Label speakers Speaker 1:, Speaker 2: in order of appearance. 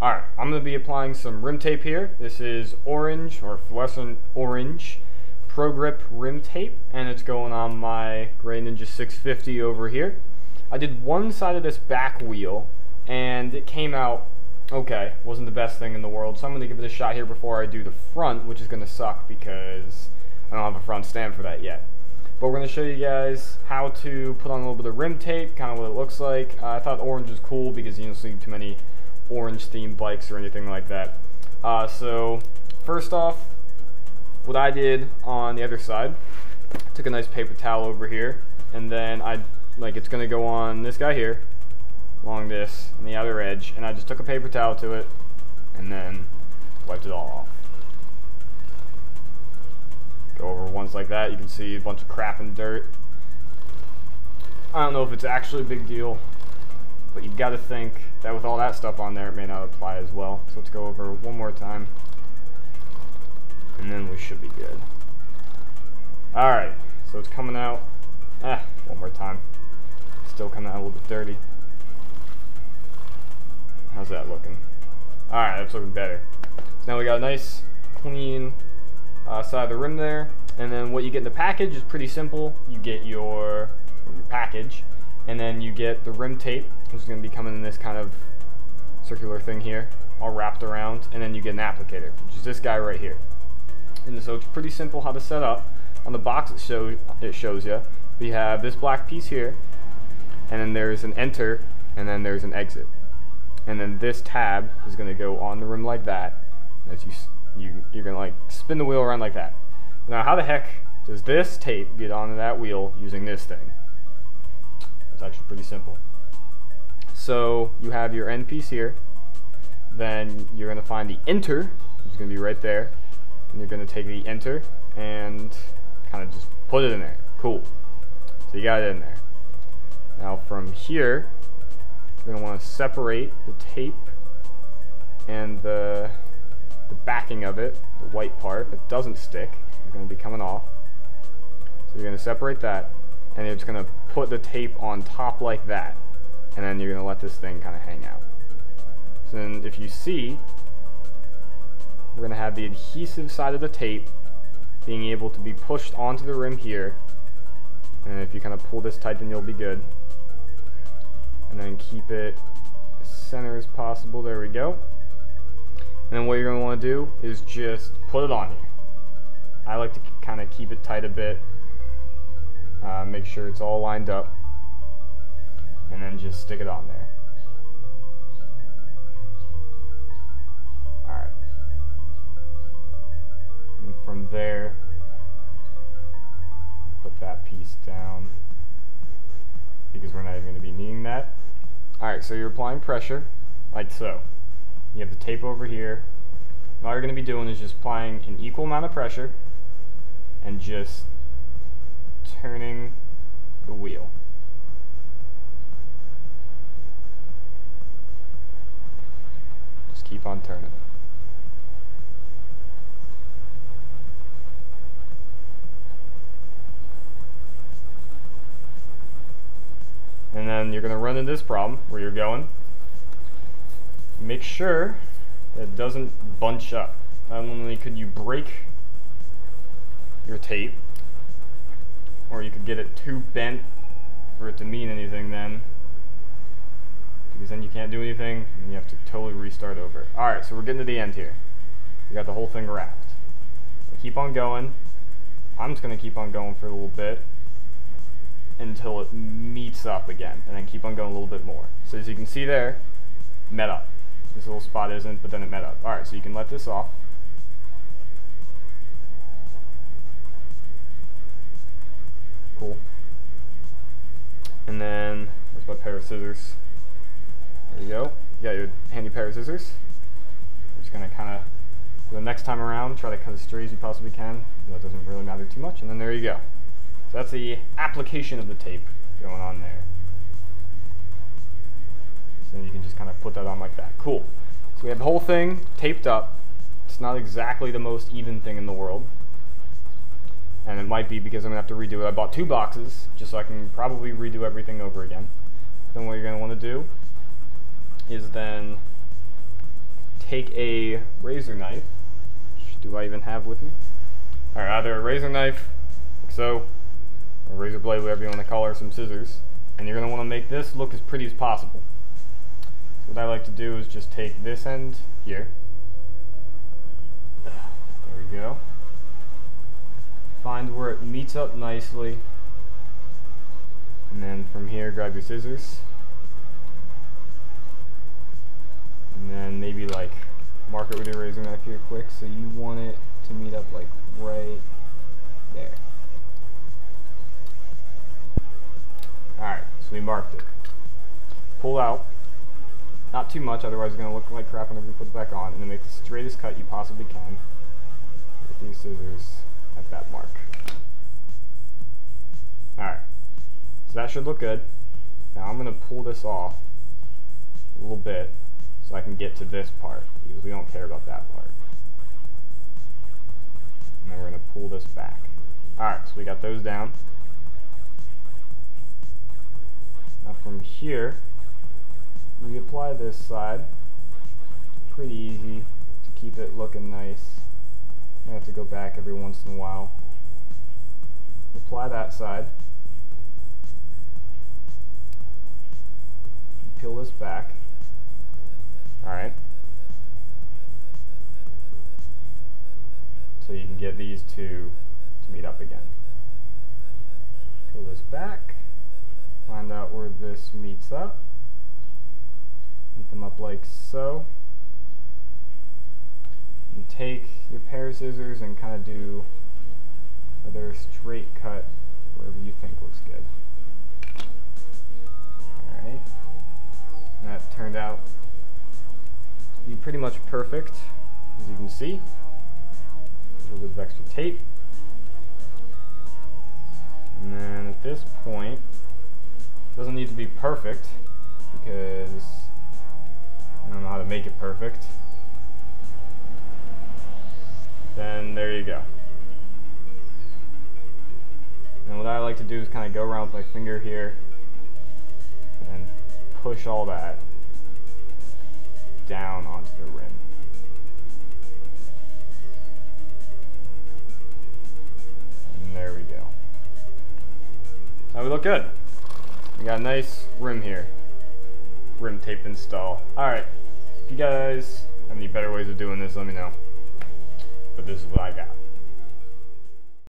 Speaker 1: Alright, I'm going to be applying some rim tape here. This is orange, or fluorescent orange, ProGrip rim tape, and it's going on my Gray Ninja 650 over here. I did one side of this back wheel, and it came out okay. Wasn't the best thing in the world, so I'm going to give it a shot here before I do the front, which is going to suck because I don't have a front stand for that yet. But we're going to show you guys how to put on a little bit of rim tape, kind of what it looks like. I thought orange was cool because you don't see too many orange themed bikes or anything like that. So first off, what I did on the other side, took a nice paper towel over here, and then it's going to go on this guy here, along this, on the outer edge, and I just took a paper towel to it, and then wiped it all off. Go over once like that, you can see a bunch of crap and dirt. I don't know if it's actually a big deal, but you've got to think that with all that stuff on there, it may not apply as well. So let's go over one more time, and then we should be good. Alright, so it's coming out, one more time. Still coming out a little bit dirty. How's that looking? Alright, that's looking better. So now we got a nice, clean side of the rim there, and then what you get in the package is pretty simple. You get your package, and then you get the rim tape, which is going to be coming in this kind of circular thing here, all wrapped around, and then you get an applicator, which is this guy right here. And so it's pretty simple how to set up. On the box it shows you, we have this black piece here, and then there's an enter, and then there's an exit. And then this tab is going to go on the rim like that, as you're going to like spin the wheel around like that. Now how the heck does this tape get onto that wheel using this thing? It's actually pretty simple. So you have your end piece here, then you're going to find the enter, which is going to be right there, and you're going to take the enter and kind of just put it in there. Cool. So you got it in there. Now from here, you're going to want to separate the tape and the backing of it, the white part that doesn't stick, is going to be coming off. So you're going to separate that, and you're just going to put the tape on top like that, and then you're going to let this thing kind of hang out. So then if you see, we're going to have the adhesive side of the tape being able to be pushed onto the rim here, and if you kind of pull this tight, then you'll be good. And then keep it as center as possible. There we go. And then what you're going to want to do is just put it on here. I like to kind of keep it tight a bit, make sure it's all lined up, and then just stick it on there. Alright. And from there, put that piece down, because we're not even going to be needing that. Alright, so you're applying pressure, like so. You have the tape over here. And all you're going to be doing is just applying an equal amount of pressure and just turning the wheel. Just keep on turning it. And then you're going to run into this problem where you're going. Make sure that it doesn't bunch up. Not only could you break your tape, or you could get it too bent for it to mean anything then, because then you can't do anything and you have to totally restart over. Alright, so we're getting to the end here. We got the whole thing wrapped. Keep on going. I'm just going to keep on going for a little bit until it meets up again, and then keep on going a little bit more. So as you can see there, met up. This little spot isn't, but then it met up. Alright, so you can let this off. Cool. And then, where's my pair of scissors? There you go. You got your handy pair of scissors. You're just going to kind of, for the next time around, try to cut as straight as you possibly can. That doesn't really matter too much. And then there you go. So that's the application of the tape going on there. So then you can just kind of put that on like that. Cool. So we have the whole thing taped up. It's not exactly the most even thing in the world. And it might be because I'm going to have to redo it. I bought 2 boxes just so I can probably redo everything over again. Then what you're going to want to do is then take a razor knife, which do I even have with me? Alright, either a razor knife, like so, or a razor blade, whatever you want to call it, or some scissors. And you're going to want to make this look as pretty as possible. So what I like to do is just take this end here. There we go. Find where it meets up nicely. And then from here, grab your scissors. And then maybe like mark it with your razor knife here quick. So you want it to meet up like right there. Alright, so we marked it. Pull out. Not too much, otherwise it's going to look like crap whenever you put it back on. And then make the straightest cut you possibly can with these scissors at that mark. Alright, so that should look good. Now I'm going to pull this off a little bit so I can get to this part, because we don't care about that part. And then we're going to pull this back. Alright, so we got those down. Now from here, we apply this side. Pretty easy to keep it looking nice. I have to go back every once in a while. Apply that side. Peel this back. Alright. So you can get these two to meet up again. Peel this back. Find out where this meets up. Meet them up like so. And take your pair of scissors and kind of do another straight cut wherever you think looks good. Alright. And that turned out to be pretty much perfect, as you can see. A little bit of extra tape. And then at this point, it doesn't need to be perfect because I don't know how to make it perfect. Then there you go. And what I like to do is kind of go around with my finger here and push all that down onto the rim. And there we go. Now we look good. We got a nice rim here. Rim tape install. Alright, if you guys have any better ways of doing this, let me know. But this is what I got.